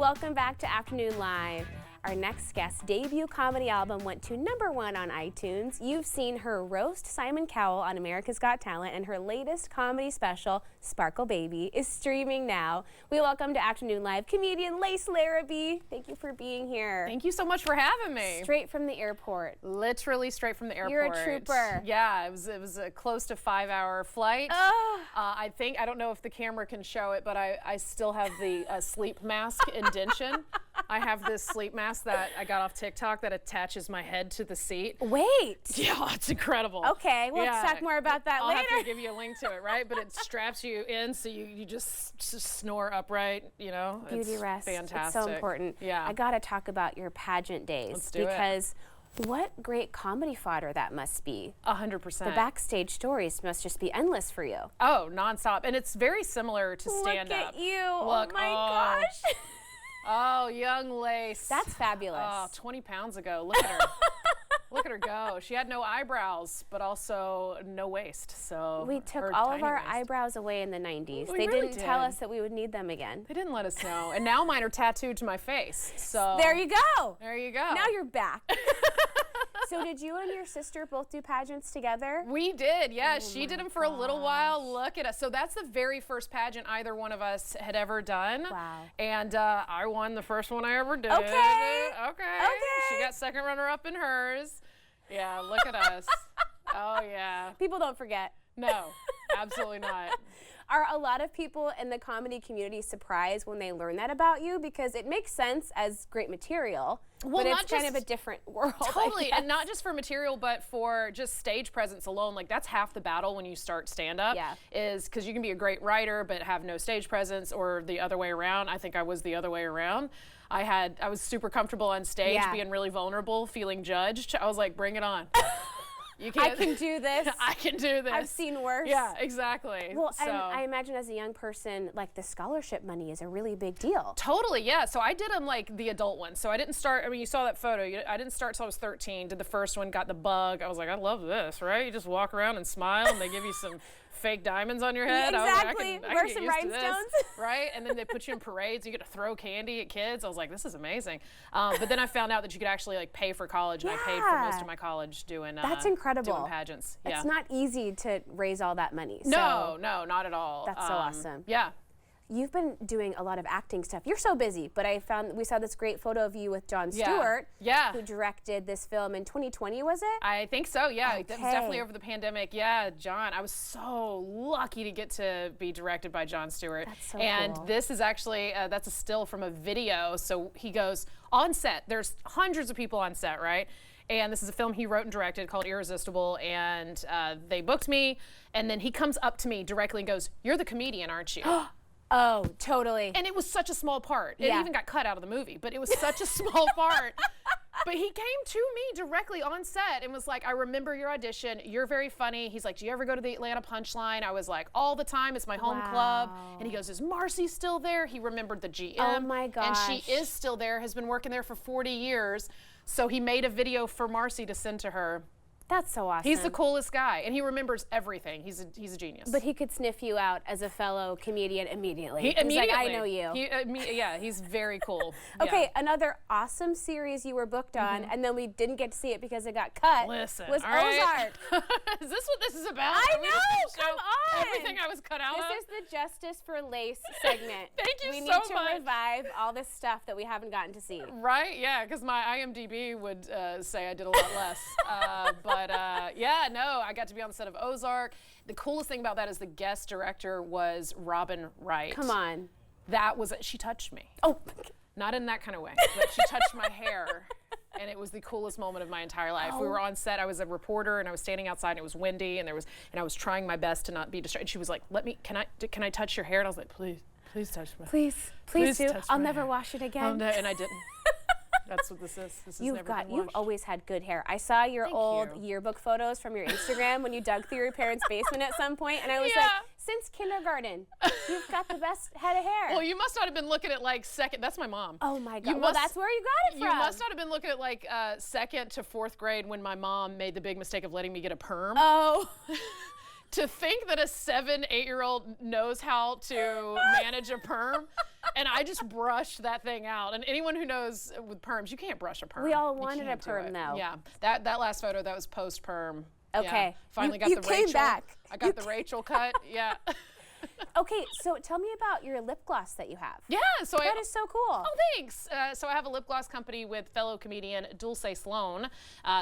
Welcome back to Afternoon Live. Our next guest's debut comedy album went to #1 on iTunes. You've seen her roast Simon Cowell on America's Got Talent, and her latest comedy special, Sparkle Baby, is streaming now. We welcome to Afternoon Live comedian Lace Larrabee. Thank you for being here. Thank you so much for having me. Straight from the airport. Literally straight from the airport. You're a trooper. Yeah, it was a close to 5-hour flight. I don't know if the camera can show it, but I still have the sleep mask indention. I have this sleep mask that I got off TikTok that attaches my head to the seat. Wait. Yeah, it's incredible. Okay, we'll talk more about that later. I'll have to give you a link to it, right? But it straps you in so you just snore upright, you know? Beauty rest. Fantastic. It's so important. Yeah. I gotta talk about your pageant days. Let's do it. Because what great comedy fodder that must be. 100%. The backstage stories must just be endless for you. Oh, nonstop. And it's very similar to stand-up. Look at you. Look, oh my gosh. Oh, young Lace. That's fabulous. Oh, 20 pounds ago. Look at her. Look at her go. She had no eyebrows, but also no waist. So we took all of our eyebrows away in the 90s. They really didn't tell us that we would need them again. They didn't let us know. And now mine are tattooed to my face. So there you go. There you go. Now you're back. So did you and your sister both do pageants together? We did, yeah. She did them for a little while. Look at us. So that's the very first pageant either one of us had ever done. Wow. And I won the first one I ever did. Okay. She got second runner-up in hers. Yeah, look at us. Oh, yeah. People don't forget. No, absolutely not. Are a lot of people in the comedy community surprised when they learn that about you? Because it makes sense as great material, but it's kind of a different world. Totally, and not just for material, but for just stage presence alone. Like, that's half the battle when you start stand-up, is because you can be a great writer but have no stage presence, or the other way around. I think I was the other way around. I was super comfortable on stage, being really vulnerable, feeling judged. I was like, bring it on. I can do this. I can do this. I've seen worse. Yeah, exactly. Well, and I imagine as a young person, like the scholarship money is a really big deal. Totally, yeah. So I did them like the adult ones. So I didn't start, I mean, you saw that photo. I didn't start till I was 13, did the first one, got the bug. I was like, I love this, right? You just walk around and smile and they give you some fake diamonds on your head. Exactly. I was like, wear some rhinestones. Right? And then they put you in parades. You get to throw candy at kids. I was like, this is amazing. But then I found out that you could actually like pay for college, and I paid for most of my college doing That's incredible. Doing pageants. It's not easy to raise all that money. No, not at all. That's so awesome. Yeah. You've been doing a lot of acting stuff. You're so busy, but we saw this great photo of you with Jon Stewart, who directed this film in 2020, was it? I think so, yeah. Okay. It was definitely over the pandemic. Yeah, Jon, I was so lucky to get to be directed by Jon Stewart. That's so and cool. This is actually, that's a still from a video. So he goes on set. There's hundreds of people on set, right? And this is a film he wrote and directed called Irresistible, and they booked me, and then he comes up to me directly and goes, "You're the comedian, aren't you?" Oh, totally. And it was such a small part. It even got cut out of the movie, but it was such a small part. But he came to me directly on set and was like, I remember your audition. You're very funny. He's like, do you ever go to the Atlanta Punchline? I was like, all the time. It's my home club. And he goes, is Marcy still there? He remembered the GM. Oh my gosh. And she is still there, has been working there for 40 years. So he made a video for Marcy to send to her. That's so awesome. He's the coolest guy, and he remembers everything. He's a genius. But he could sniff you out as a fellow comedian immediately. He's like, I know you. Yeah, he's very cool. Okay, another awesome series you were booked on, and then we didn't get to see it because it got cut. Listen, was Ozark. Is this what this is about? I know. Come on. Everything I was cut out of. This is the Justice for Lace segment. Thank you we so need to much. revive all this stuff that we haven't gotten to see. Right? Yeah, because my IMDb would say I did a lot less. Yeah. No, I got to be on the set of Ozark. The coolest thing about that is the guest director was Robin Wright. Come on. She touched me. Oh. Not in that kind of way, but she touched my hair. And it was the coolest moment of my entire life. We were on set. I was a reporter, and I was standing outside, and it was windy, and I was trying my best to not be distracted. She was like, can I touch your hair? And I was like, please touch my hair. Please do. I'll never wash it again. And I didn't. That's what this is. This is You've always had good hair. I saw your old yearbook photos from your Instagram when you dug through your parents' basement at some point, and I was like, since kindergarten, you've got the best head of hair. Well, you must not have been looking at like second. That's my mom. Oh my God. Well, that's where you got it from. You must not have been looking at like second to fourth grade when my mom made the big mistake of letting me get a perm. Oh. To think that a 7, 8-year-old knows how to manage a perm And I just brushed that thing out. And anyone who knows with perms, you can't brush a perm. We all wanted a perm, though. Yeah, that last photo, that was post-perm. Okay. Yeah. Finally got the Rachel. Came back. I got the Rachel cut, yeah. Okay, so tell me about your lip gloss that you have. Yeah, so that is so cool. Oh, thanks. So I have a lip gloss company with fellow comedian Dulce Sloan.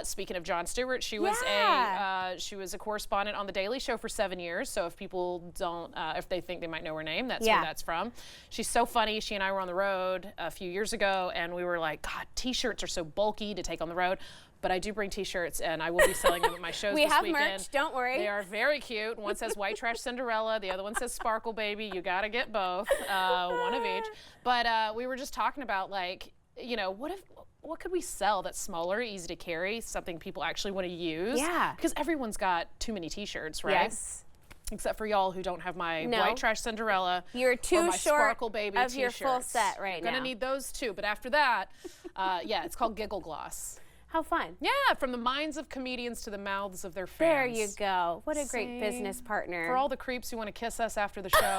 Speaking of Jon Stewart, she was a correspondent on The Daily Show for 7 years. So if people don't, if they think they might know her name, that's where that's from. She's so funny. She and I were on the road a few years ago, and we were like, God, T-shirts are so bulky to take on the road. But I do bring T-shirts, and I will be selling them at my shows this weekend. We have merch, don't worry. They are very cute. One says White Trash Cinderella. The other one says Sparkle Baby. You got to get both, one of each. But we were just talking about, like, you know, what could we sell that's smaller, easy to carry, something people actually want to use? Yeah. Because everyone's got too many T-shirts, right? Yes. Except for y'all who don't have my White Trash Cinderella. You're too or my short Sparkle Baby of T-shirts. your full set right now. Gonna need those too. But after that, yeah, it's called Giggle Gloss. How fun. Yeah, from the minds of comedians to the mouths of their fans. There you go. What a great business partner. For all the creeps who want to kiss us after the show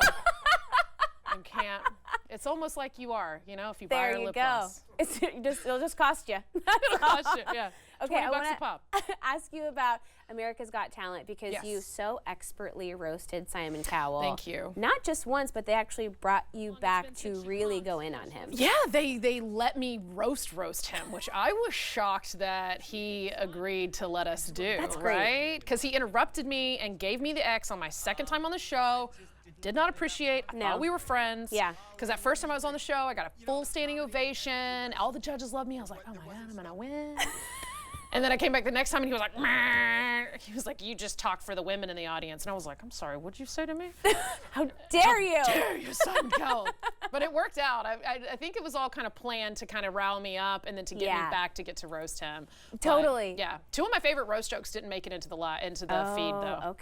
and can't. It's almost like you are, you know, if you buy our lip gloss. It'll just cost you. It'll cost you, yeah. Okay, $20 a pop. Ask you about America's Got Talent because you so expertly roasted Simon Cowell. Thank you. Not just once, but they actually brought you back to really go in on him. Yeah, they let me roast him, which I was shocked that he agreed to let us do. That's great. Right? Because he interrupted me and gave me the X on my second time on the show. Did not appreciate. I thought we were friends. Yeah. Because that first time I was on the show, I got a full standing ovation. All the judges loved me. I was like, oh my God, I'm gonna win. And then I came back the next time and he was like, meh. He was like, you just talk for the women in the audience. And I was like, I'm sorry, what'd you say to me? How dare you? How dare you, Simon Cowell? But it worked out. I think it was all kind of planned to kind of rile me up and then to get me back to get to roast him. Totally. But, yeah. Two of my favorite roast jokes didn't make it into the feed though.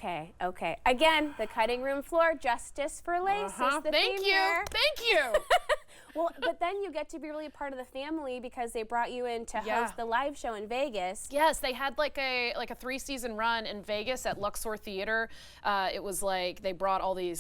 Okay. Again, the cutting room floor, justice for Lace is the theme here. Thank you. Well, but then you get to be really part of the family because they brought you in to host the live show in Vegas. Yes, they had like a 3-season run in Vegas at Luxor Theater. It was like they brought all the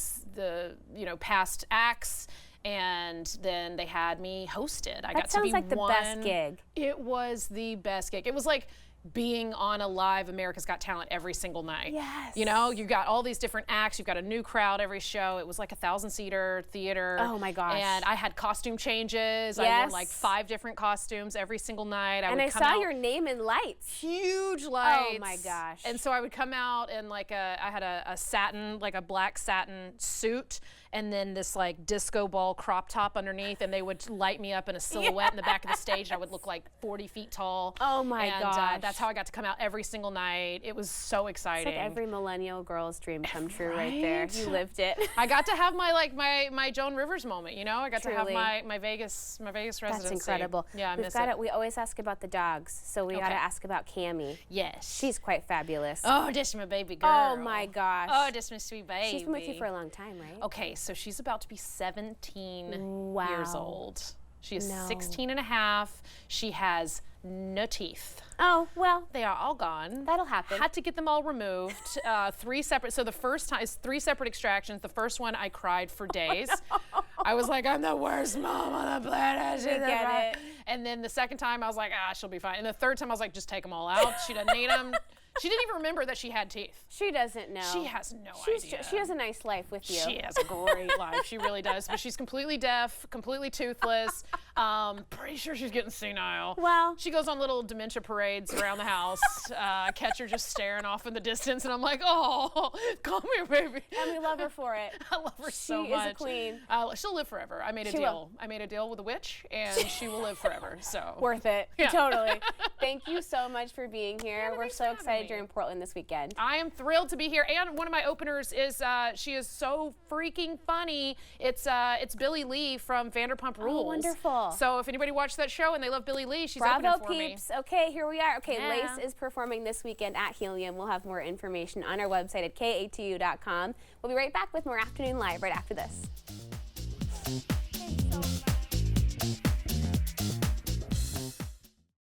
past acts, and then they had me hosted. I got to be sounds like the best gig. It was the best gig. It was like being on a live America's Got Talent every single night. Yes. You know, you got all these different acts. You've got a new crowd every show. It was like a 1,000-seater theater. Oh my gosh. And I had costume changes. I wore like 5 different costumes every single night. I saw your name in lights. Huge lights. Oh my gosh. And so I would come out in like I had a satin, like a black satin suit, and then this like disco ball crop top underneath, and they would light me up in a silhouette in the back of the stage, and I would look like 40 feet tall. Oh my gosh. That's how I got to come out every single night. It was so exciting. It's like every millennial girl's dream come true right there. You lived it. I got to have my Joan Rivers moment, you know? I got to have my Vegas residency. That's incredible. Yeah, I miss it. We always ask about the dogs, so we got to ask about Cammie. Yes. She's quite fabulous. Oh, this is my baby girl. Oh my gosh. Oh, this is my sweet baby. She's been with you for a long time, right? Okay, so she's about to be 17 years old. She is 16 and a half. She has no teeth. Oh, well. They are all gone. That'll happen. Had to get them all removed. 3 separate, so the first time is 3 separate extractions. The first one, I cried for days. I was like, I'm the worst mom on the planet. Get it. And then the second time, I was like, she'll be fine. And the third time, I was like, just take them all out. She doesn't need them. She didn't even remember that she had teeth. She doesn't know. She has no idea. She has a nice life with you. She has a great life. She really does. But she's completely deaf, completely toothless. Pretty sure she's getting senile. Well. She goes on little dementia parades around the house. Catch her just staring off in the distance. And I'm like, oh, come here, baby. And we love her for it. I love her so much. She is a queen. She'll live forever. I made a deal. Will. I made a deal with a witch, and she will live forever. So worth it. Yeah. Totally. Thank you so much for being here. Yeah, we're so excited you're in Portland this weekend. I am thrilled to be here, and one of my openers is she is so freaking funny. It's Billie Lee from Vanderpump Rules. Oh, wonderful. So if anybody watched that show and they love Billie Lee, she's Bravo, opening for peeps. me. Okay, here we are. Okay, Yeah. Lace is performing this weekend at Helium. We'll have more information on our website at katu.com. We'll be right back with more Afternoon Live right after this.